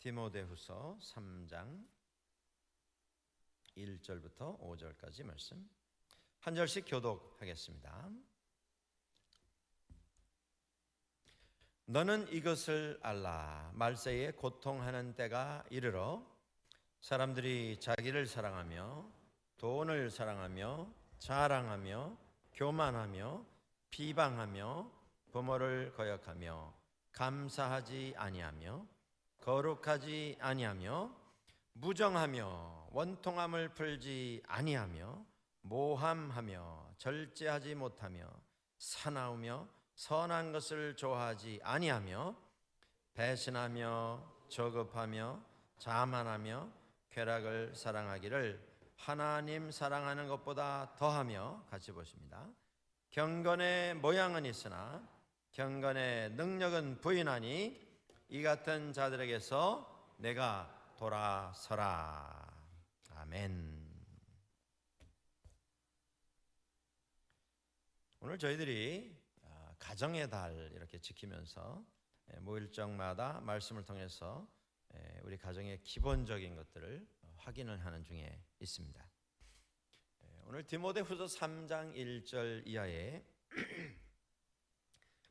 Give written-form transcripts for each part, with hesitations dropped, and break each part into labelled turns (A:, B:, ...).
A: 디모데후서 3장 1절부터 5절까지 말씀 한 절씩 교독하겠습니다. 너는 이것을 알라. 말세에 고통하는 때가 이르러 사람들이 자기를 사랑하며 돈을 사랑하며 자랑하며 교만하며 비방하며 부모를 거역하며 감사하지 아니하며 거룩하지 아니하며 무정하며 원통함을 풀지 아니하며 모함하며 절제하지 못하며 사나우며 선한 것을 좋아하지 아니하며 배신하며 저급하며 자만하며 쾌락을 사랑하기를 하나님 사랑하는 것보다 더하며 같이 보십니다. 경건의 모양은 있으나 경건의 능력은 부인하니 이 같은 자들에게서 내가 돌아서라. 아멘. 오늘 저희들이 가정의 달 이렇게 지키면서 모일정마다 말씀을 통해서 우리 가정의 기본적인 것들을 확인을 하는 중에 있습니다. 오늘 디모데후서 3장 1절 이하에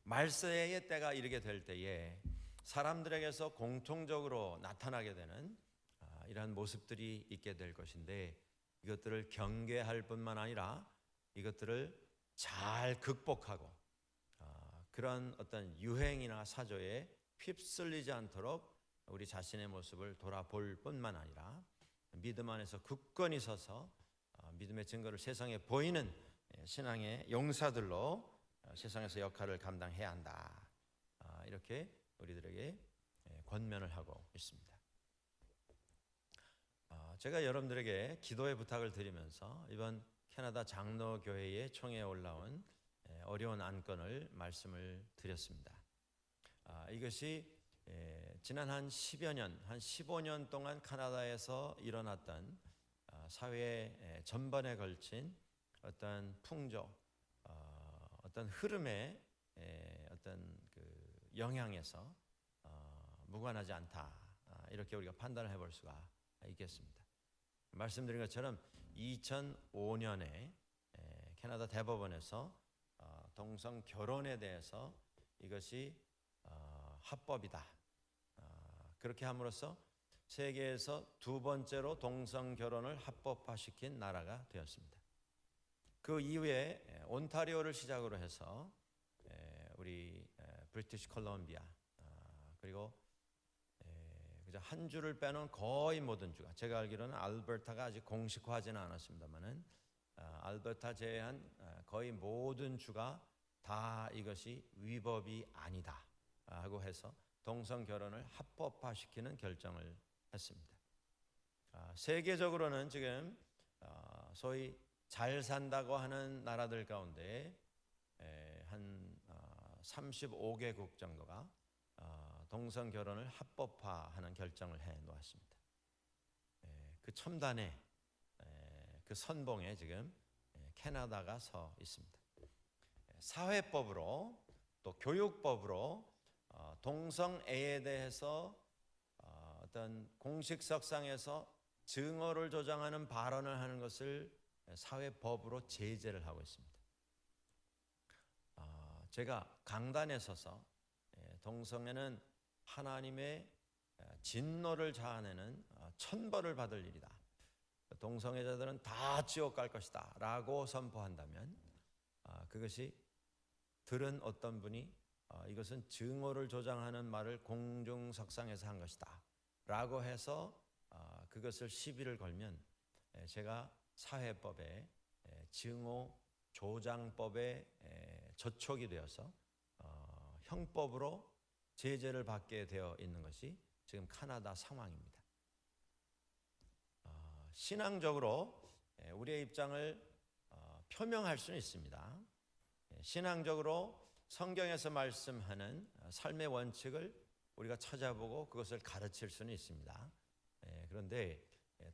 A: 말세의 때가 이르게 될 때에 사람들에게서 공통적으로 나타나게 되는 이러한 모습들이 있게 될 것인데, 이것들을 경계할 뿐만 아니라 이것들을 잘 극복하고 그런 어떤 유행이나 사조에 휩쓸리지 않도록 우리 자신의 모습을 돌아볼 뿐만 아니라 믿음 안에서 굳건히 서서 믿음의 증거를 세상에 보이는 신앙의 용사들로 세상에서 역할을 감당해야 한다. 이렇게 우리들에게 권면을 하고 있습니다. 제가 여러분들에게 기도의 부탁을 드리면서 이번 캐나다 장로교회의 총회에 올라온 어려운 안건을 말씀을 드렸습니다. 이것이 지난 한 10여 년, 한 15년 동안 캐나다에서 일어났던 사회 전반에 걸친 어떤 풍조, 어떤 흐름의 어떤 그 영향에서 무관하지 않다. 이렇게 우리가 판단을 해볼 수가 있겠습니다. 말씀드린 것처럼 2005년에 캐나다 대법원에서 동성 결혼에 대해서 이것이 합법이다. 그렇게 함으로써 세계에서 두 번째로 동성 결혼을 합법화시킨 나라가 되었습니다. 그 이후에 온타리오를 시작으로 해서 우리 브리티시 콜롬비아 그리고 한 주를 빼놓은 거의 모든 주가, 제가 알기로는 알버타가 아직 공식화하지는 않았습니다만은 알버타 제외한 거의 모든 주가 다 이것이 위법이 아니다 하고 해서 동성 결혼을 합법화시키는 결정을 했습니다. 세계적으로는 지금 소위 잘 산다고 하는 나라들 가운데 한 35개국 정도가 동성 결혼을 합법화하는 결정을 해 놓았습니다. 그 첨단의 그 선봉에 지금 캐나다가 서 있습니다. 사회법으로 또 교육법으로 동성애에 대해서 어떤 공식석상에서 증오를 조장하는 발언을 하는 것을 사회법으로 제재를 하고 있습니다. 제가 강단에 서서 동성애는 하나님의 진노를 자아내는 천벌을 받을 일이다. 동성애자들은 다 지옥 갈 것이다 라고 선포한다면 그것이 들은 어떤 분이 이것은 증오를 조장하는 말을 공중석상에서 한 것이다 라고 해서 그것을 시비를 걸면 제가 사회법에 증오 조장법에 저촉이 되어서 형법으로 제재를 받게 되어 있는 것이 지금 캐나다 상황입니다. 신앙적으로 우리의 입장을 표명할 수는 있습니다. 신앙적으로 성경에서 말씀하는 삶의 원칙을 우리가 찾아보고 그것을 가르칠 수는 있습니다. 그런데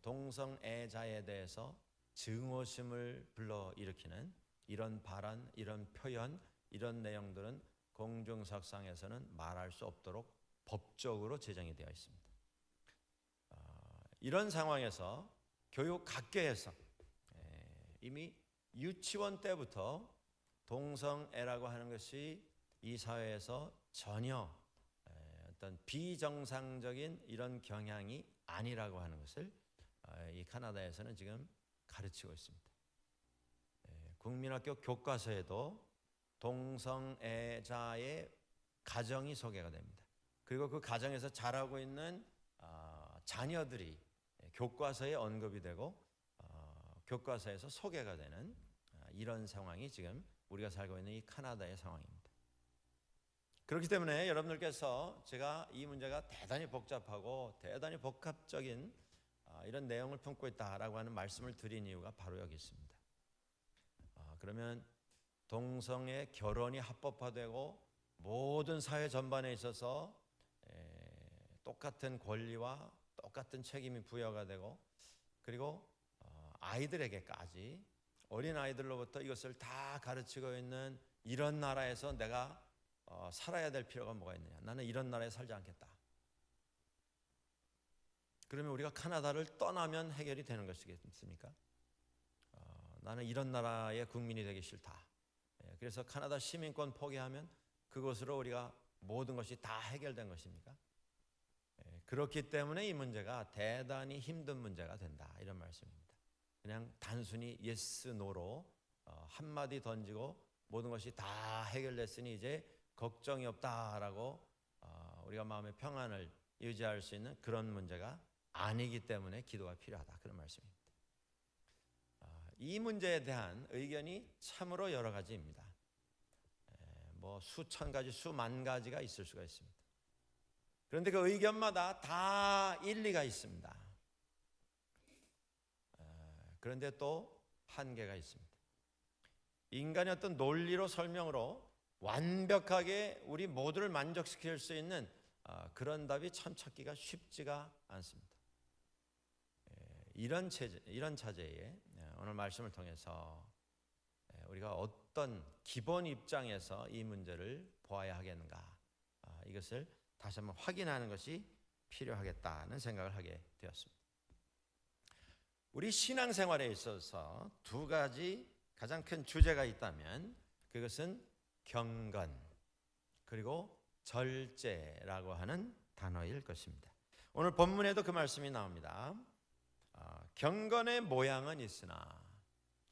A: 동성애자에 대해서 증오심을 불러일으키는 이런 발언, 이런 표현, 이런 내용들은 공중석상에서는 말할 수 없도록 법적으로 제정이 되어 있습니다. 이런 상황에서 교육학계에서 이미 유치원 때부터 동성애라고 하는 것이 이 사회에서 전혀 어떤 비정상적인 이런 경향이 아니라고 하는 것을 이 카나다에서는 지금 가르치고 있습니다. 국민학교 교과서에도 동성애자의 가정이 소개가 됩니다. 그리고 그 가정에서 자라고 있는 자녀들이 교과서에 언급이 되고 교과서에서 소개가 되는 이런 상황이 지금 우리가 살고 있는 이 카나다의 상황입니다. 그렇기 때문에 여러분들께서 제가 이 문제가 대단히 복잡하고 대단히 복합적인 이런 내용을 품고 있다라고 하는 말씀을 드린 이유가 바로 여기 있습니다. 그러면 동성애 결혼이 합법화되고 모든 사회 전반에 있어서 똑같은 권리와 똑같은 책임이 부여가 되고 그리고 아이들에게까지 어린 아이들로부터 이것을 다 가르치고 있는 이런 나라에서 내가 살아야 될 필요가 뭐가 있느냐? 나는 이런 나라에 살지 않겠다. 그러면 우리가 카나다를 떠나면 해결이 되는 것이겠습니까? 나는 이런 나라의 국민이 되기 싫다. 그래서 카나다 시민권 포기하면 그것으로 우리가 모든 것이 다 해결된 것입니까? 그렇기 때문에 이 문제가 대단히 힘든 문제가 된다 이런 말씀입니다. 그냥 단순히 yes, no로 한마디 던지고 모든 것이 다 해결됐으니 이제 걱정이 없다라고 우리가 마음의 평안을 유지할 수 있는 그런 문제가 아니기 때문에 기도가 필요하다 그런 말씀입니다. 이 문제에 대한 의견이 참으로 여러 가지입니다. 뭐 수천 가지, 수만 가지가 있을 수가 있습니다. 그런데 그 의견마다 다 일리가 있습니다. 그런데 또 한계가 있습니다. 인간의 어떤 논리로 설명으로 완벽하게 우리 모두를 만족시킬 수 있는 그런 답이 참 찾기가 쉽지가 않습니다. 이런 차제에 오늘 말씀을 통해서 우리가 어떤 기본 입장에서 이 문제를 보아야 하겠는가 이것을 다시 한번 확인하는 것이 필요하겠다는 생각을 하게 되었습니다. 우리 신앙생활에 있어서 두 가지 가장 큰 주제가 있다면 그것은 경건 그리고 절제라고 하는 단어일 것입니다. 오늘 본문에도 그 말씀이 나옵니다. 경건의 모양은 있으나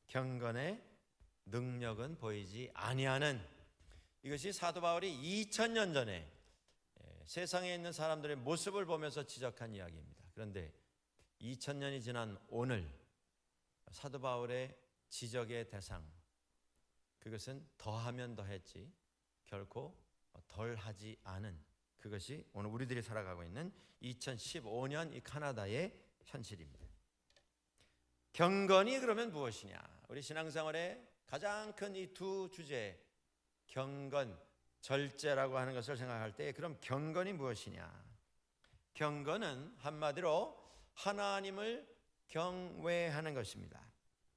A: 경건의 능력은 보이지 아니하는 이것이 사도 바울이 2000년 전에 세상에 있는 사람들의 모습을 보면서 지적한 이야기입니다. 그런데 2000년이 지난 오늘 사도 바울의 지적의 대상 그것은 더하면 더했지 결코 덜하지 않은 그것이 오늘 우리들이 살아가고 있는 2015년 이 카나다의 현실입니다. 경건이 그러면 무엇이냐? 우리 신앙생활의 가장 큰 이 두 주제 경건, 절제라고 하는 것을 생각할 때 그럼 경건이 무엇이냐? 경건은 한마디로 하나님을 경외하는 것입니다.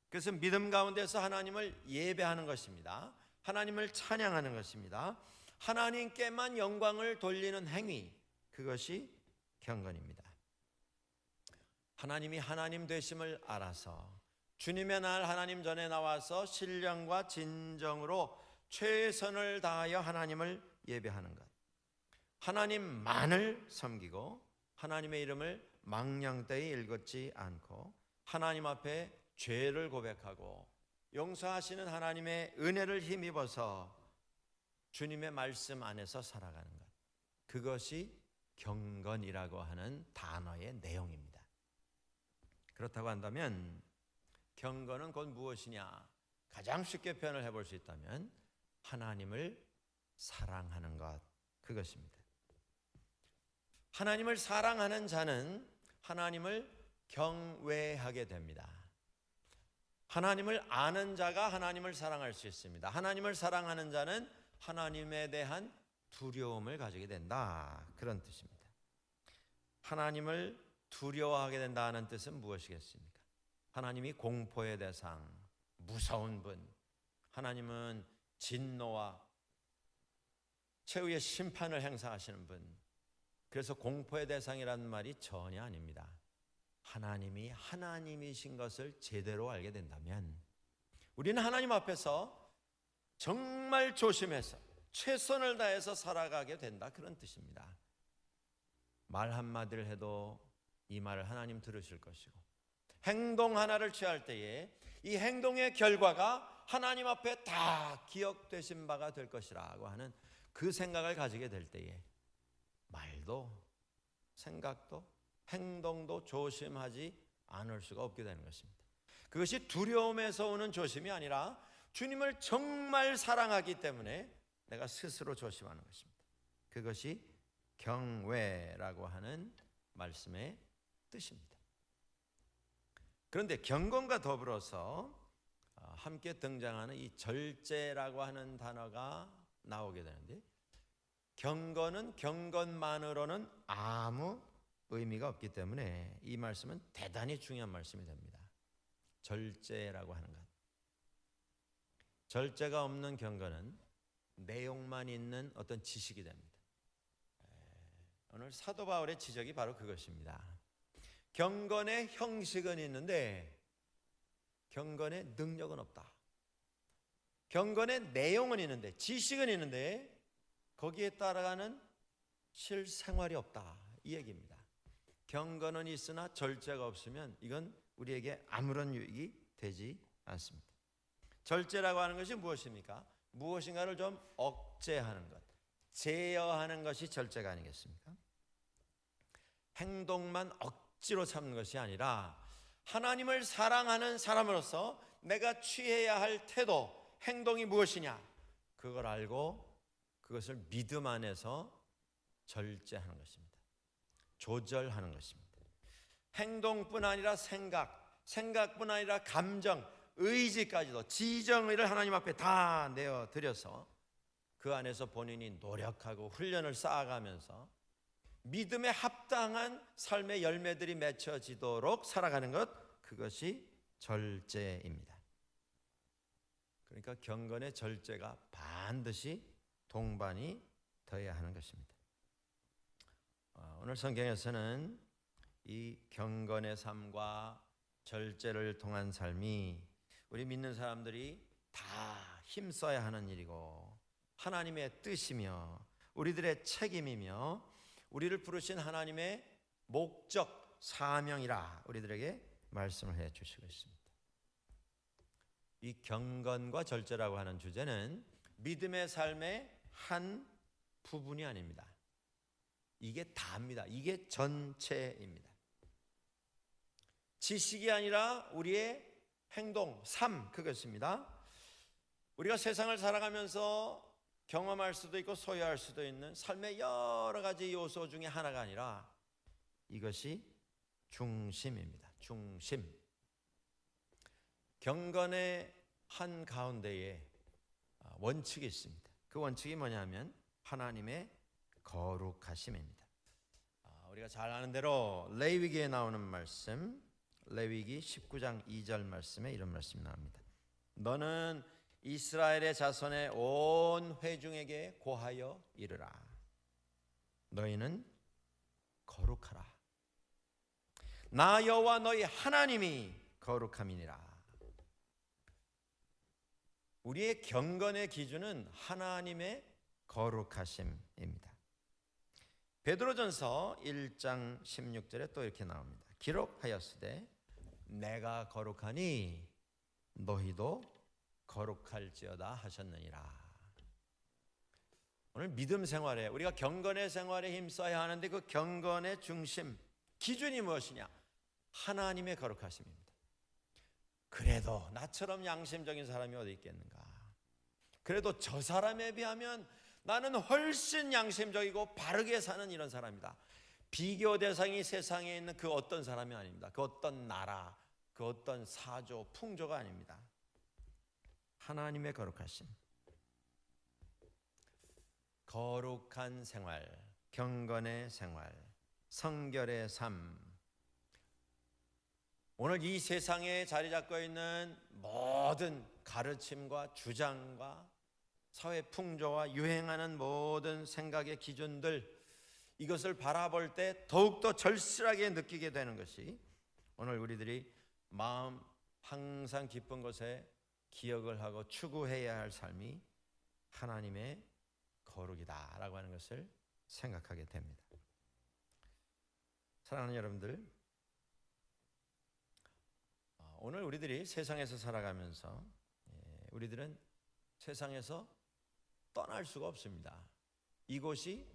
A: 그것은 믿음 가운데서 하나님을 예배하는 것입니다. 하나님을 찬양하는 것입니다. 하나님께만 영광을 돌리는 행위 그것이 경건입니다. 하나님이 하나님 되심을 알아서 주님의 날 하나님 전에 나와서 신령과 진정으로 최선을 다하여 하나님을 예배하는 것 하나님만을 섬기고 하나님의 이름을 망령되이 일컫지 않고 하나님 앞에 죄를 고백하고 용서하시는 하나님의 은혜를 힘입어서 주님의 말씀 안에서 살아가는 것 그것이 경건이라고 하는 단어의 내용입니다. 그렇다고 한다면 경건은 곧 무엇이냐? 가장 쉽게 표현을 해볼 수 있다면 하나님을 사랑하는 것 그것입니다. 하나님을 사랑하는 자는 하나님을 경외하게 됩니다. 하나님을 아는 자가 하나님을 사랑할 수 있습니다. 하나님을 사랑하는 자는 하나님에 대한 두려움을 가지게 된다 그런 뜻입니다. 하나님을 두려워하게 된다는 뜻은 무엇이겠습니까? 하나님이 공포의 대상, 무서운 분, 하나님은 진노와 최후의 심판을 행사하시는 분, 그래서 공포의 대상이라는 말이 전혀 아닙니다. 하나님이 하나님이신 것을 제대로 알게 된다면 우리는 하나님 앞에서 정말 조심해서 최선을 다해서 살아가게 된다, 그런 뜻입니다. 말 한마디를 해도 이 말을 하나님 들으실 것이고, 행동 하나를 취할 때에 이 행동의 결과가 하나님 앞에 다 기억되신 바가 될 것이라고 하는 그 생각을 가지게 될 때에 말도 생각도 행동도 조심하지 않을 수가 없게 되는 것입니다. 그것이 두려움에서 오는 조심이 아니라 주님을 정말 사랑하기 때문에 내가 스스로 조심하는 것입니다. 그것이 경외라고 하는 말씀의 뜻입니다. 그런데 경건과 더불어서 함께 등장하는 이 절제라고 하는 단어가 나오게 되는데, 경건은 경건만으로는 아무 의미가 없기 때문에 이 말씀은 대단히 중요한 말씀이 됩니다. 절제라고 하는 것. 절제가 없는 경건은 내용만 있는 어떤 지식이 됩니다. 오늘 사도 바울의 지적이 바로 그것입니다. 경건의 형식은 있는데 경건의 능력은 없다. 경건의 내용은 있는데, 지식은 있는데 거기에 따라가는 실생활이 없다, 이 얘기입니다. 경건은 있으나 절제가 없으면 이건 우리에게 아무런 유익이 되지 않습니다. 절제라고 하는 것이 무엇입니까? 무엇인가를 좀 억제하는 것, 제어하는 것이 절제가 아니겠습니까? 행동만 억지로 참는 것이 아니라 하나님을 사랑하는 사람으로서 내가 취해야 할 태도, 행동이 무엇이냐, 그걸 알고 그것을 믿음 안에서 절제하는 것입니다. 조절하는 것입니다. 행동뿐 아니라 생각뿐 아니라 감정, 의지까지도, 지정의를 하나님 앞에 다 내어드려서 그 안에서 본인이 노력하고 훈련을 쌓아가면서 믿음에 합당한 삶의 열매들이 맺혀지도록 살아가는 것, 그것이 절제입니다. 그러니까 경건의 절제가 반드시 동반이 되어야 하는 것입니다. 오늘 성경에서는 이 경건의 삶과 절제를 통한 삶이 우리 믿는 사람들이 다 힘써야 하는 일이고 하나님의 뜻이며 우리들의 책임이며 우리를 부르신 하나님의 목적, 사명이라 우리들에게 말씀을 해 주시고 있습니다. 이 경건과 절제라고 하는 주제는 믿음의 삶의 한 부분이 아닙니다. 이게 다입니다. 이게 전체입니다. 지식이 아니라 우리의 행동, 삶, 그것입니다. 우리가 세상을 살아가면서 경험할 수도 있고 소유할 수도 있는 삶의 여러 가지 요소 중에 하나가 아니라 이것이 중심입니다. 중심. 경건의 한 가운데에 원칙이 있습니다. 그 원칙이 뭐냐면 하나님의 거룩하심입니다. 우리가 잘 아는 대로 레위기에 나오는 말씀, 레위기 19장 2절 말씀에 이런 말씀이 나옵니다. 너는 이스라엘의 자손의 온 회중에게 고하여 이르라. 너희는 거룩하라. 나 여호와 너희 하나님이 거룩함이니라. 우리의 경건의 기준은 하나님의 거룩하심입니다. 베드로전서 1장 16절에 또 이렇게 나옵니다. 기록하였으되 내가 거룩하니 너희도 거룩할지어다 하셨느니라. 오늘 믿음 생활에 우리가 경건의 생활에 힘써야 하는데 그 경건의 중심, 기준이 무엇이냐? 하나님의 거룩하심입니다. 그래도 나처럼 양심적인 사람이 어디 있겠는가? 그래도 저 사람에 비하면 나는 훨씬 양심적이고 바르게 사는 이런 사람이다. 비교 대상이 세상에 있는 그 어떤 사람이 아닙니다. 그 어떤 나라, 그 어떤 사조, 풍조가 아닙니다. 하나님의 거룩하심. 거룩한 생활, 경건의 생활, 성결의 삶. 오늘 이 세상에 자리 잡고 있는 모든 가르침과 주장과 사회 풍조와 유행하는 모든 생각의 기준들, 이것을 바라볼 때 더욱더 절실하게 느끼게 되는 것이 오늘 우리들이 마음 항상 기쁜 것에 기억을 하고 추구해야 할 삶이 하나님의 거룩이다라고 하는 것을 생각하게 됩니다. 사랑하는 여러분들, 오늘 우리들이 세상에서 살아가면서 우리들은 세상에서 떠날 수가 없습니다. 이곳이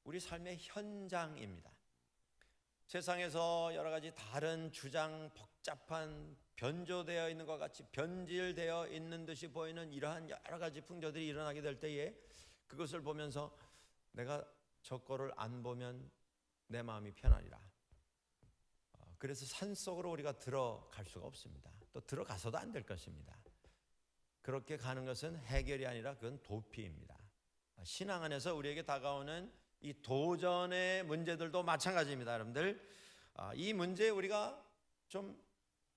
A: 우리 삶의 현장입니다. 세상에서 여러 가지 다른 주장, 복잡한 변조되어 있는 것 같이 변질되어 있는 듯이 보이는 이러한 여러 가지 풍조들이 일어나게 될 때에 그것을 보면서 내가 저 거를 안 보면 내 마음이 편하리라. 그래서 산속으로 우리가 들어갈 수가 없습니다. 또 들어가서도 안 될 것입니다. 그렇게 가는 것은 해결이 아니라 그건 도피입니다. 신앙 안에서 우리에게 다가오는 이 도전의 문제들도 마찬가지입니다. 여러분들, 이 문제에 우리가 좀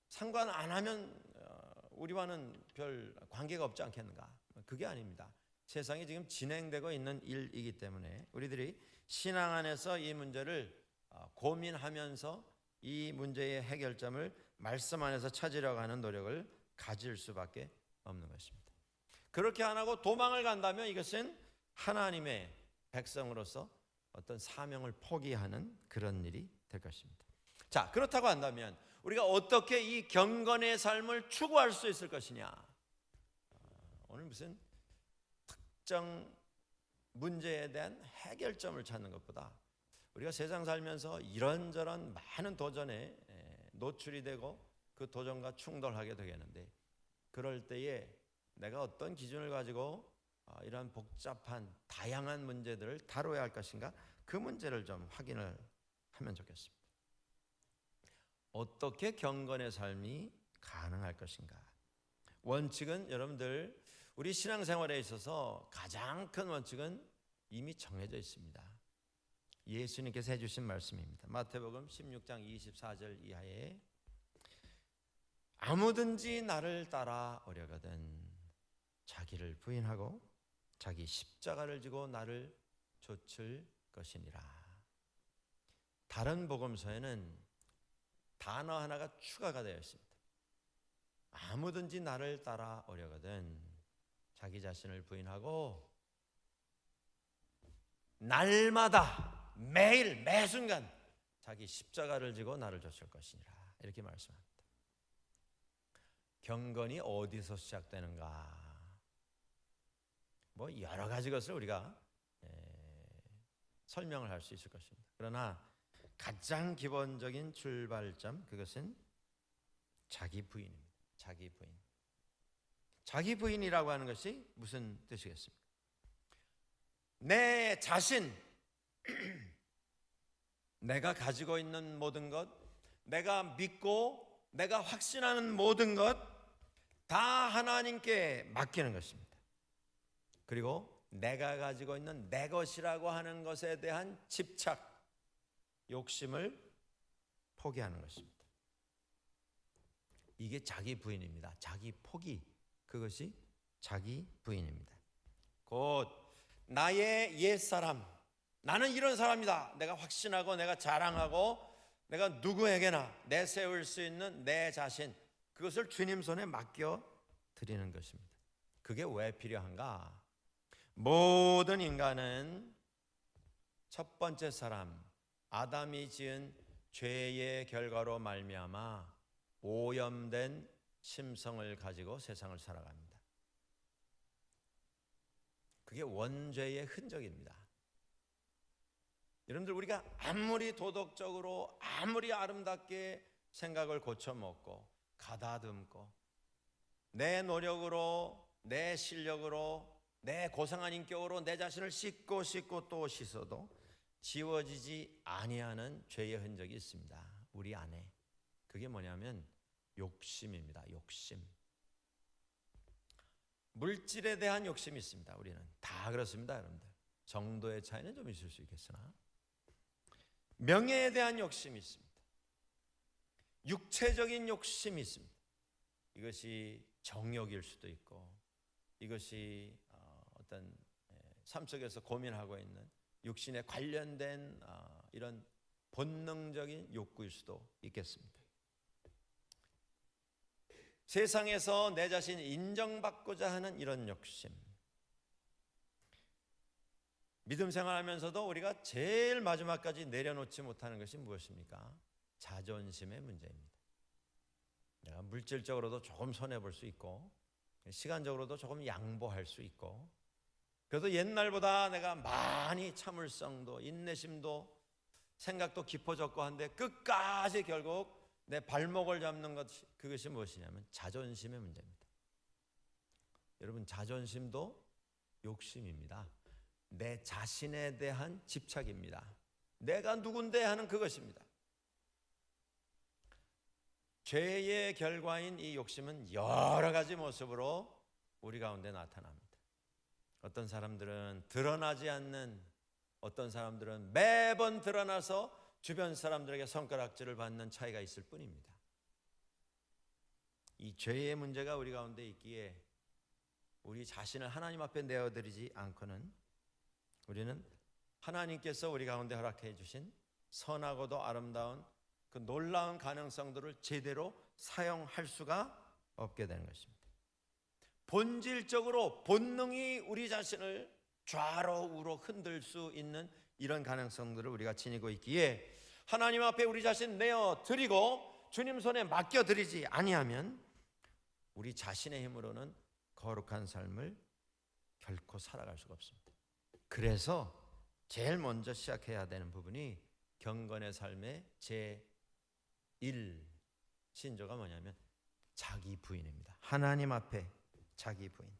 A: 상관 안 하면 우리와는 별 관계가 없지 않겠는가? 그게 아닙니다. 세상이 지금 진행되고 있는 일이기 때문에 우리들이 신앙 안에서 이 문제를 고민하면서 이 문제의 해결점을 말씀 안에서 찾으려고 하는 노력을 가질 수밖에 없는 것입니다. 그렇게 안 하고 도망을 간다면 이것은 하나님의 백성으로서 어떤 사명을 포기하는 그런 일이 될 것입니다. 자, 그렇다고 한다면 우리가 어떻게 이 경건의 삶을 추구할 수 있을 것이냐? 오늘 무슨 특정 문제에 대한 해결점을 찾는 것보다 우리가 세상 살면서 이런저런 많은 도전에 노출이 되고 그 도전과 충돌하게 되겠는데, 그럴 때에 내가 어떤 기준을 가지고 이러한 복잡한 다양한 문제들을 다뤄야 할 것인가, 그 문제를 좀 확인을 하면 좋겠습니다. 어떻게 경건의 삶이 가능할 것인가? 원칙은 여러분들 우리 신앙생활에 있어서 가장 큰 원칙은 이미 정해져 있습니다. 예수님께서 해주신 말씀입니다. 마태복음 16장 24절 이하에 아무든지 나를 따라오려거든 자기를 부인하고 자기 십자가를 지고 나를 좇을 것이니라. 다른 복음서에는 단어 하나가 추가가 되어 있습니다. 아무든지 나를 따라오려거든 자기 자신을 부인하고 날마다 매일 매순간 자기 십자가를 지고 나를 좇을 것이니라. 이렇게 말씀합니다. 경건이 어디서 시작되는가? 뭐 여러 가지 것을 우리가 설명을 할 수 있을 것입니다. 그러나 가장 기본적인 출발점, 그것은 자기 부인입니다. 자기 부인. 자기 부인이라고 하는 것이 무슨 뜻이겠습니까? 내 자신, 내가 가지고 있는 모든 것, 내가 믿고 내가 확신하는 모든 것 다 하나님께 맡기는 것입니다. 그리고 내가 가지고 있는 내 것이라고 하는 것에 대한 집착, 욕심을 포기하는 것입니다. 이게 자기 부인입니다. 자기 포기, 그것이 자기 부인입니다. 곧 나의 옛사람, 나는 이런 사람이다, 내가 확신하고 내가 자랑하고 내가 누구에게나 내세울 수 있는 내 자신, 그것을 주님 손에 맡겨 드리는 것입니다. 그게 왜 필요한가? 모든 인간은 첫 번째 사람 아담이 지은 죄의 결과로 말미암아 오염된 심성을 가지고 세상을 살아갑니다. 그게 원죄의 흔적입니다. 여러분들, 우리가 아무리 도덕적으로 아무리 아름답게 생각을 고쳐먹고 가다듬고 내 노력으로 내 실력으로 내 고상한 인격으로 내 자신을 씻고 또 씻어도 지워지지 아니하는 죄의 흔적이 있습니다. 우리 안에. 그게 뭐냐면 욕심입니다. 욕심. 물질에 대한 욕심이 있습니다. 우리는 다 그렇습니다. 여러분들, 정도의 차이는 좀 있을 수 있겠으나 명예에 대한 욕심이 있습니다. 육체적인 욕심이 있습니다. 이것이 정욕일 수도 있고, 이것이 어떤 삶 속에서 고민하고 있는 육신에 관련된 이런 본능적인 욕구일 수도 있겠습니다. 세상에서 내 자신이 인정받고자 하는 이런 욕심. 믿음 생활하면서도 우리가 제일 마지막까지 내려놓지 못하는 것이 무엇입니까? 자존심의 문제입니다. 내가 물질적으로도 조금 손해볼 수 있고 시간적으로도 조금 양보할 수 있고, 그래도 옛날보다 내가 많이 참을성도 인내심도 생각도 깊어졌고 한데 끝까지 결국 내 발목을 잡는 것, 그것이 무엇이냐면 자존심의 문제입니다. 여러분, 자존심도 욕심입니다. 내 자신에 대한 집착입니다. 내가 누군데 하는 그것입니다. 죄의 결과인 이 욕심은 여러 가지 모습으로 우리 가운데 나타납니다. 어떤 사람들은 드러나지 않는, 어떤 사람들은 매번 드러나서 주변 사람들에게 손가락질을 받는 차이가 있을 뿐입니다. 이 죄의 문제가 우리 가운데 있기에 우리 자신을 하나님 앞에 내어드리지 않고는 우리는 하나님께서 우리 가운데 허락해 주신 선하고도 아름다운 그 놀라운 가능성들을 제대로 사용할 수가 없게 되는 것입니다. 본질적으로 본능이 우리 자신을 좌로 우로 흔들 수 있는 이런 가능성들을 우리가 지니고 있기에 하나님 앞에 우리 자신 내어드리고 주님 손에 맡겨드리지 아니하면 우리 자신의 힘으로는 거룩한 삶을 결코 살아갈 수가 없습니다. 그래서 제일 먼저 시작해야 되는 부분이 경건의 삶의 제1 신조가 뭐냐면 자기 부인입니다. 하나님 앞에 자기 부인.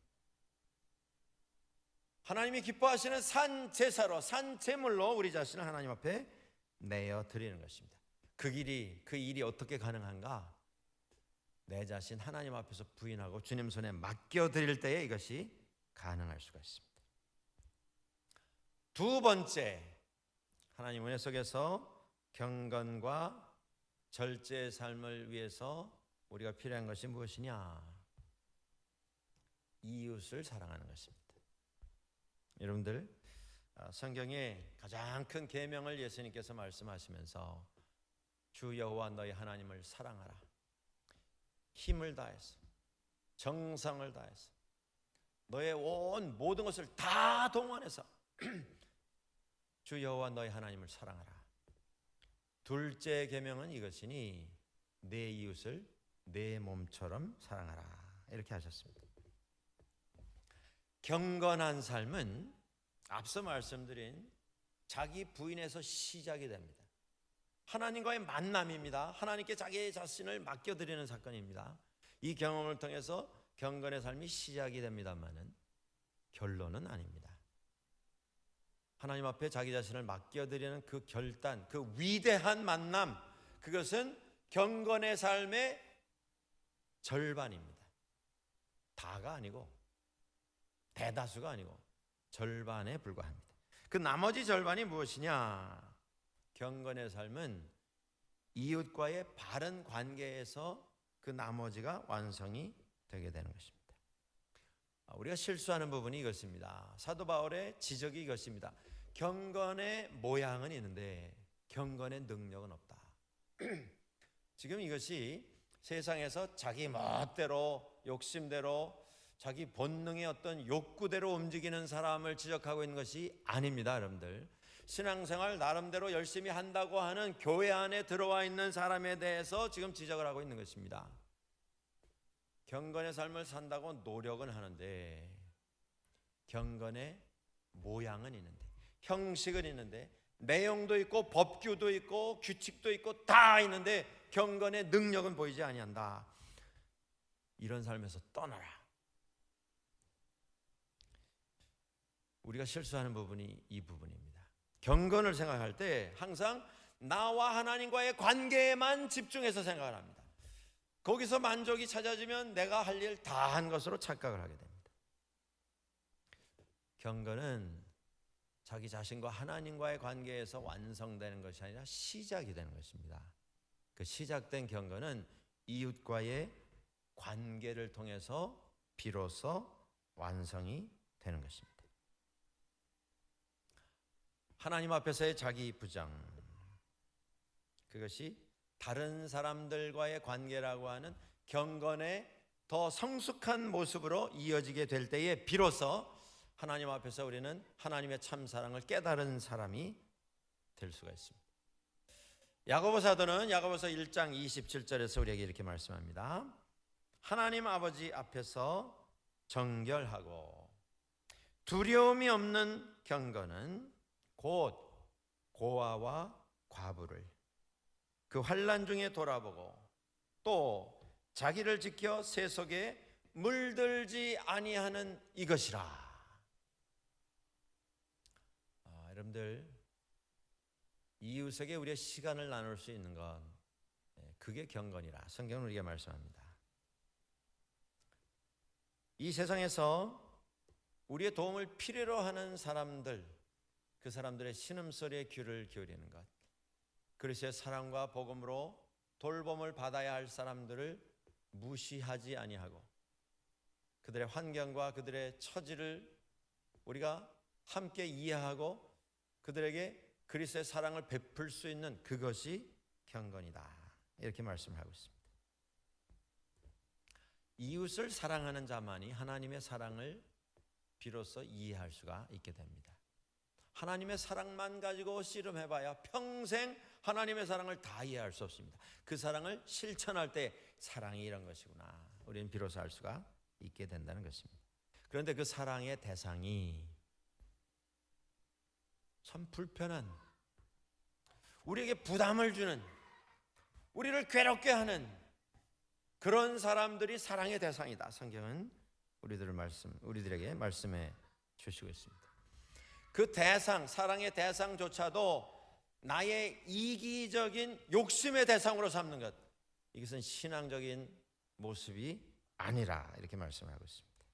A: 하나님이 기뻐하시는 산 제사로, 산 제물로 우리 자신을 하나님 앞에 내어 드리는 것입니다. 그 일이 어떻게 가능한가? 내 자신 하나님 앞에서 부인하고 주님 손에 맡겨 드릴 때에 이것이 가능할 수가 있습니다. 두 번째, 하나님 은혜 속에서 경건과 절제의 삶을 위해서 우리가 필요한 것이 무엇이냐? 이웃을 사랑하는 것입니다. 여러분들, 성경에 가장 큰 계명을 예수님께서 말씀하시면서 주 여호와 너희 하나님을 사랑하라. 힘을 다해서, 정성을 다해서, 너의 온 모든 것을 다 동원해서 주 여호와 너희 하나님을 사랑하라. 둘째 계명은 이것이니 내 이웃을 내 몸처럼 사랑하라. 이렇게 하셨습니다. 경건한 삶은 앞서 말씀드린 자기 부인에서 시작이 됩니다. 하나님과의 만남입니다. 하나님께 자기 자신을 맡겨드리는 사건입니다. 이 경험을 통해서 경건의 삶이 시작이 됩니다만은 결론은 아닙니다. 하나님 앞에 자기 자신을 맡겨드리는 그 결단, 그 위대한 만남, 그것은 경건의 삶의 절반입니다. 다가 아니고, 대다수가 아니고 절반에 불과합니다. 그 나머지 절반이 무엇이냐? 경건의 삶은 이웃과의 바른 관계에서 그 나머지가 완성이 되게 되는 것입니다. 우리가 실수하는 부분이 이것입니다. 사도 바울의 지적이 이것입니다. 경건의 모양은 있는데 경건의 능력은 없다. 지금 이것이 세상에서 자기 멋대로, 욕심대로, 자기 본능의 어떤 욕구대로 움직이는 사람을 지적하고 있는 것이 아닙니다. 여러분들, 신앙생활 나름대로 열심히 한다고 하는 교회 안에 들어와 있는 사람에 대해서 지금 지적을 하고 있는 것입니다. 경건의 삶을 산다고 노력은 하는데 경건의 모양은 있는데, 형식은 있는데, 내용도 있고 법규도 있고 규칙도 있고 다 있는데 경건의 능력은 보이지 아니한다. 이런 삶에서 떠나라. 우리가 실수하는 부분이 이 부분입니다. 경건을 생각할 때 항상 나와 하나님과의 관계에만 집중해서 생각을 합니다. 거기서 만족이 찾아지면 내가 할 일 다 한 것으로 착각을 하게 됩니다. 경건은 자기 자신과 하나님과의 관계에서 완성되는 것이 아니라 시작이 되는 것입니다. 그 시작된 경건은 이웃과의 관계를 통해서 비로소 완성이 되는 것입니다. 하나님 앞에서의 자기 부정, 그것이 다른 사람들과의 관계라고 하는 경건의 더 성숙한 모습으로 이어지게 될 때에 비로소 하나님 앞에서 우리는 하나님의 참 사랑을 깨달은 사람이 될 수가 있습니다. 야고보 사도는 야고보서 1장 27절에서 우리에게 이렇게 말씀합니다. 하나님 아버지 앞에서 정결하고 두려움이 없는 경건은 곧 고아와 과부를 그 환난 중에 돌아보고 또 자기를 지켜 세속에 물들지 아니하는 이것이라. 여러분들, 이웃에게 우리의 시간을 나눌 수 있는 건 그게 경건이라 성경은 우리에게 말씀합니다. 이 세상에서 우리의 도움을 필요로 하는 사람들, 그 사람들의 신음소리에 귀를 기울이는 것, 그리스도의 사랑과 복음으로 돌봄을 받아야 할 사람들을 무시하지 아니하고 그들의 환경과 그들의 처지를 우리가 함께 이해하고 그들에게 그리스도의 사랑을 베풀 수 있는 그것이 경건이다, 이렇게 말씀을 하고 있습니다. 이웃을 사랑하는 자만이 하나님의 사랑을 비로소 이해할 수가 있게 됩니다. 하나님의 사랑만 가지고 씨름해봐야 평생 하나님의 사랑을 다 이해할 수 없습니다. 그 사랑을 실천할 때 사랑이 이런 것이구나, 우리는 비로소 알 수가 있게 된다는 것입니다. 그런데 그 사랑의 대상이 참 불편한, 우리에게 부담을 주는, 우리를 괴롭게 하는 그런 사람들이 사랑의 대상이다. 성경은 우리들에게 말씀해 주시고 있습니다. 그 대상, 사랑의 대상조차도 나의 이기적인 욕심의 대상으로 삼는 것, 이것은 신앙적인 모습이 아니라, 이렇게 말씀하고 있습니다.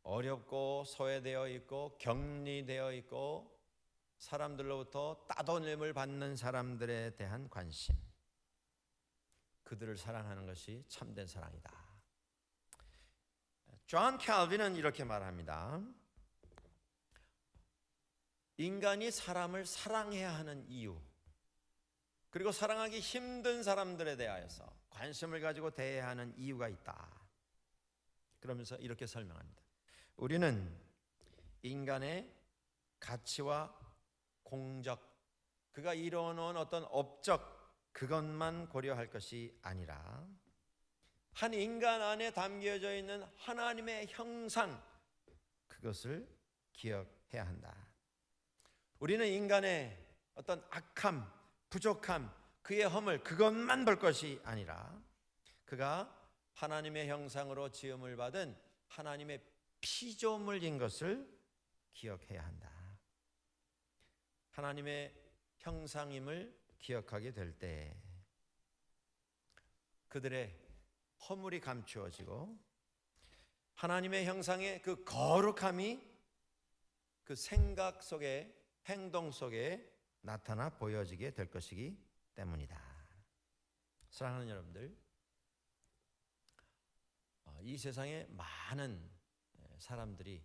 A: 어렵고 소외되어 있고 격리되어 있고 사람들로부터 따돌림을 받는 사람들에 대한 관심, 그들을 사랑하는 것이 참된 사랑이다. 존 칼빈은 이렇게 말합니다. 인간이 사람을 사랑해야 하는 이유, 그리고 사랑하기 힘든 사람들에 대하여서 관심을 가지고 대해야 하는 이유가 있다. 그러면서 이렇게 설명합니다. 우리는 인간의 가치와 공적, 그가 이루어놓은 어떤 업적, 그것만 고려할 것이 아니라 한 인간 안에 담겨져 있는 하나님의 형상, 그것을 기억해야 한다. 우리는 인간의 어떤 악함, 부족함, 그의 허물, 그것만 볼 것이 아니라 그가 하나님의 형상으로 지음을 받은 하나님의 피조물인 것을 기억해야 한다. 하나님의 형상임을 기억하게 될 때 그들의 허물이 감추어지고 하나님의 형상의 그 거룩함이 그 생각 속에, 행동 속에 나타나 보여지게 될 것이기 때문이다. 사랑하는 여러분들, 이 세상에 많은 사람들이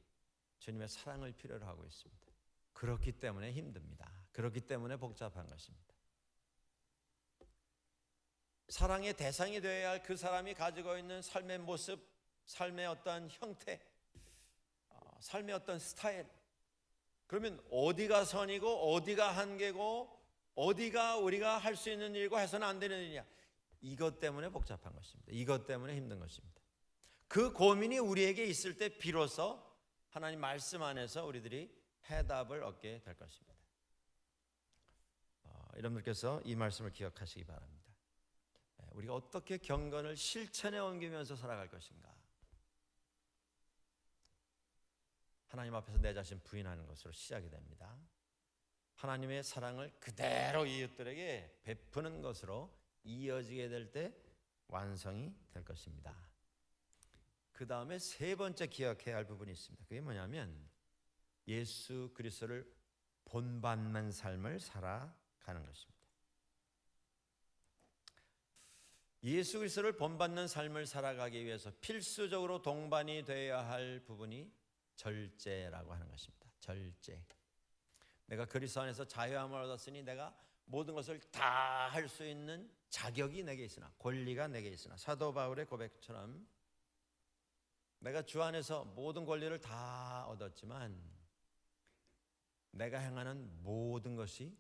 A: 주님의 사랑을 필요로 하고 있습니다. 그렇기 때문에 힘듭니다. 그렇기 때문에 복잡한 것입니다. 사랑의 대상이 되어야 할 그 사람이 가지고 있는 삶의 모습, 삶의 어떤 형태, 삶의 어떤 스타일, 그러면 어디가 선이고 어디가 한계고 어디가 우리가 할 수 있는 일고 해서는 안 되는 일이냐, 이것 때문에 복잡한 것입니다. 이것 때문에 힘든 것입니다. 그 고민이 우리에게 있을 때 비로소 하나님 말씀 안에서 우리들이 해답을 얻게 될 것입니다. 여러분들께서 이 말씀을 기억하시기 바랍니다. 우리가 어떻게 경건을 실천에 옮기면서 살아갈 것인가, 하나님 앞에서 내 자신 부인하는 것으로 시작이 됩니다. 하나님의 사랑을 그대로 이웃들에게 베푸는 것으로 이어지게 될 때 완성이 될 것입니다. 그 다음에 세 번째 기억해야 할 부분이 있습니다. 그게 뭐냐면 예수 그리스도를 본받는 삶을 살아가는 것입니다. 예수 그리스도를 본받는 삶을 살아가기 위해서 필수적으로 동반이 되어야 할 부분이 절제라고 하는 것입니다. 절제. 내가 그리스도 안에서 자유함을 얻었으니 내가 모든 것을 다 할 수 있는 자격이 내게 있으나, 권리가 내게 있으나, 사도 바울의 고백처럼 내가 주 안에서 모든 권리를 다 얻었지만 내가 행하는 모든 것이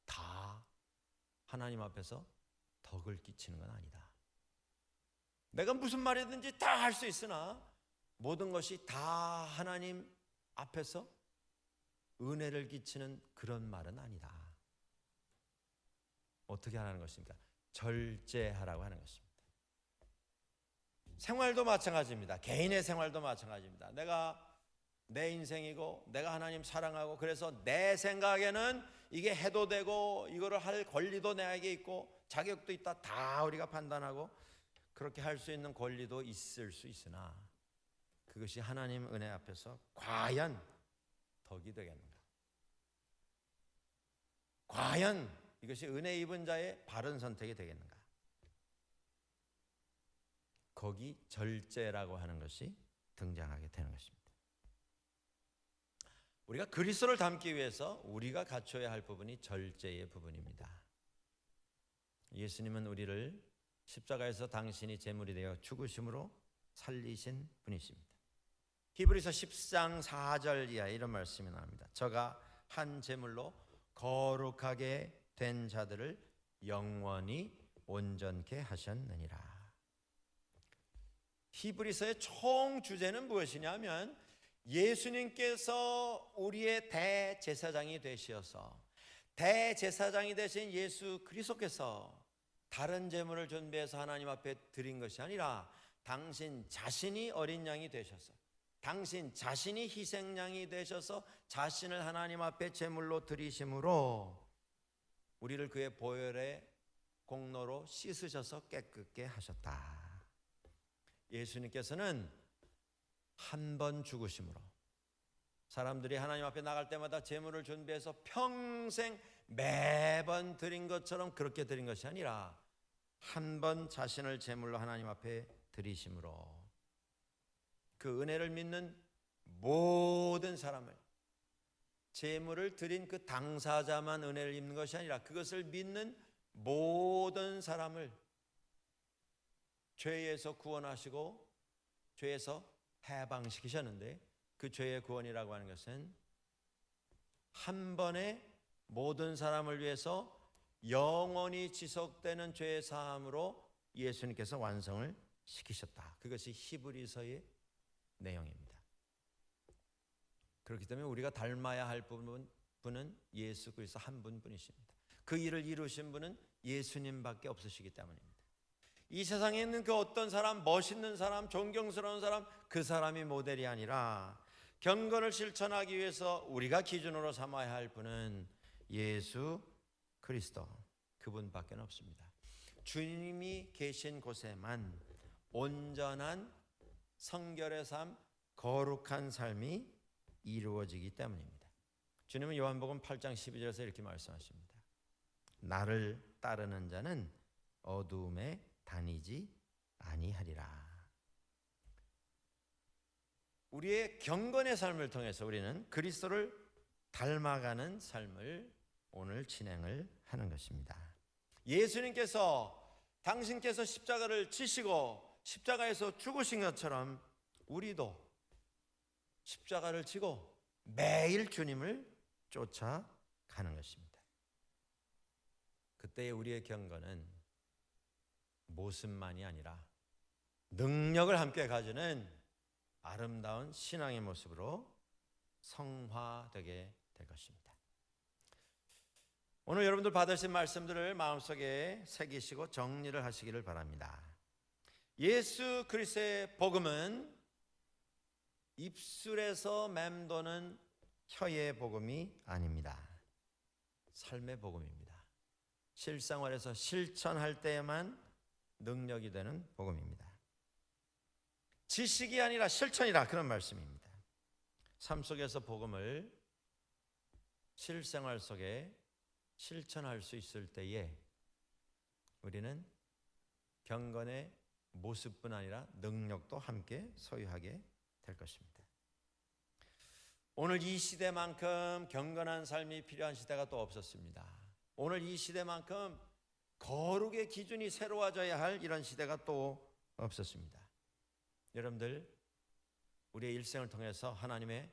A: 다 하나님 앞에서 덕을 끼치는 건 아니다. 내가 무슨 말이든지 다 할 수 있으나 모든 것이 다 하나님 앞에서 은혜를 끼치는 그런 말은 아니다. 어떻게 하라는 것입니까? 절제하라고 하는 것입니다. 생활도 마찬가지입니다. 개인의 생활도 마찬가지입니다. 내가 내 인생이고 내가 하나님 사랑하고 그래서 내 생각에는 이게 해도 되고 이거를 할 권리도 내게 있고 자격도 있다, 다 우리가 판단하고 그렇게 할 수 있는 권리도 있을 수 있으나 그것이 하나님 은혜 앞에서 과연 덕이 되겠는가? 과연 이것이 은혜 입은 자의 바른 선택이 되겠는가? 거기 절제라고 하는 것이 등장하게 되는 것입니다. 우리가 그리스도를 닮기 위해서 우리가 갖춰야 할 부분이 절제의 부분입니다. 예수님은 우리를 십자가에서 당신이 제물이 되어 죽으심으로 살리신 분이십니다. 히브리서 10장 4절 이하에 이런 말씀이 나옵니다. 저가 한 제물로 거룩하게 된 자들을 영원히 온전케 하셨느니라. 히브리서의 총 주제는 무엇이냐면 예수님께서 우리의 대제사장이 되셔서 대제사장이 되신 예수 그리스도께서 다른 제물을 준비해서 하나님 앞에 드린 것이 아니라 당신 자신이 어린 양이 되셔서 당신 자신이 희생양이 되셔서 자신을 하나님 앞에 제물로 드리심으로 우리를 그의 보혈의 공로로 씻으셔서 깨끗게 하셨다. 예수님께서는 한 번 죽으심으로 사람들이 하나님 앞에 나갈 때마다 제물을 준비해서 평생 매번 드린 것처럼 그렇게 드린 것이 아니라 한 번 자신을 제물로 하나님 앞에 드리심으로 그 은혜를 믿는 모든 사람을, 제물을 드린 그 당사자만 은혜를 입는 것이 아니라 그것을 믿는 모든 사람을 죄에서 구원하시고 죄에서 해방시키셨는데, 그 죄의 구원이라고 하는 것은 한 번에 모든 사람을 위해서 영원히 지속되는 죄의 사함으로 예수님께서 완성을 시키셨다. 그것이 히브리서의 내용입니다. 그렇기 때문에 우리가 닮아야 할 분은 예수 그리스도 한 분뿐이십니다. 그 일을 이루신 분은 예수님밖에 없으시기 때문입니다. 이 세상에 있는 그 어떤 사람, 멋있는 사람, 존경스러운 사람, 그 사람이 모델이 아니라 경건을 실천하기 위해서 우리가 기준으로 삼아야 할 분은 예수 그리스도, 그분밖에 없습니다. 주님이 계신 곳에만 온전한 성결의 삶, 거룩한 삶이 이루어지기 때문입니다. 주님은 요한복음 8장 12절에서 이렇게 말씀하십니다. 나를 따르는 자는 어두움에 다니지 아니하리라. 우리의 경건의 삶을 통해서 우리는 그리스도를 닮아가는 삶을 오늘 진행을 하는 것입니다. 예수님께서 당신께서 십자가를 지시고 십자가에서 죽으신 것처럼 우리도 십자가를 지고 매일 주님을 쫓아가는 것입니다. 그때의 우리의 경건은 모습만이 아니라 능력을 함께 가지는 아름다운 신앙의 모습으로 성화되게 될 것입니다. 오늘 여러분들 받으신 말씀들을 마음속에 새기시고 정리를 하시기를 바랍니다. 예수 그리스도의 복음은 입술에서 맴도는 혀의 복음이 아닙니다. 삶의 복음입니다. 실생활에서 실천할 때에만 능력이 되는 복음입니다. 지식이 아니라 실천이라, 그런 말씀입니다. 삶 속에서 복음을 실생활 속에 실천할 수 있을 때에 우리는 경건의 모습뿐 아니라 능력도 함께 소유하게 될 것입니다. 오늘 이 시대만큼 경건한 삶이 필요한 시대가 또 없었습니다. 오늘 이 시대만큼 거룩의 기준이 새로워져야 할 이런 시대가 또 없었습니다. 여러분들, 우리의 일생을 통해서 하나님의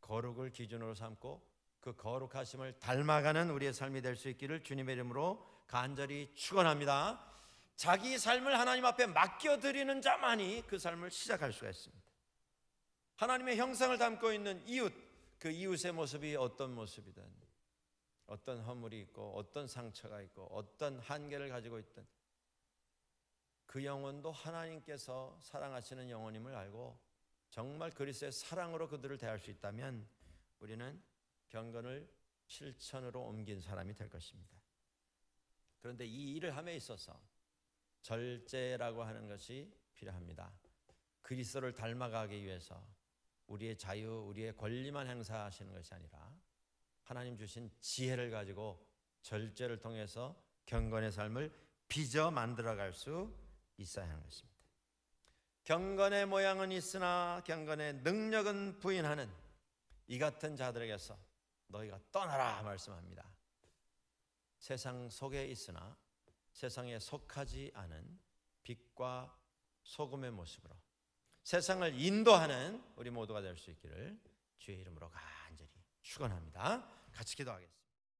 A: 거룩을 기준으로 삼고 그 거룩하심을 닮아가는 우리의 삶이 될 수 있기를 주님의 이름으로 간절히 축원합니다. 자기 삶을 하나님 앞에 맡겨드리는 자만이 그 삶을 시작할 수가 있습니다. 하나님의 형상을 담고 있는 이웃, 그 이웃의 모습이 어떤 모습이든, 어떤 허물이 있고 어떤 상처가 있고 어떤 한계를 가지고 있든 그 영혼도 하나님께서 사랑하시는 영혼임을 알고 정말 그리스도의 사랑으로 그들을 대할 수 있다면 우리는 경건을 실천으로 옮긴 사람이 될 것입니다. 그런데 이 일을 함에 있어서 절제라고 하는 것이 필요합니다. 그리스도를 닮아가기 위해서 우리의 자유, 우리의 권리만 행사하시는 것이 아니라 하나님 주신 지혜를 가지고 절제를 통해서 경건의 삶을 빚어 만들어갈 수 있어야 하는 것입니다. 경건의 모양은 있으나 경건의 능력은 부인하는 이 같은 자들에게서 너희가 떠나라 말씀합니다. 세상 속에 있으나 세상에 속하지 않은 빛과 소금의 모습으로 세상을 인도하는 우리 모두가 될 수 있기를 주의 이름으로 간절히 축원합니다. 같이 기도하겠습니다.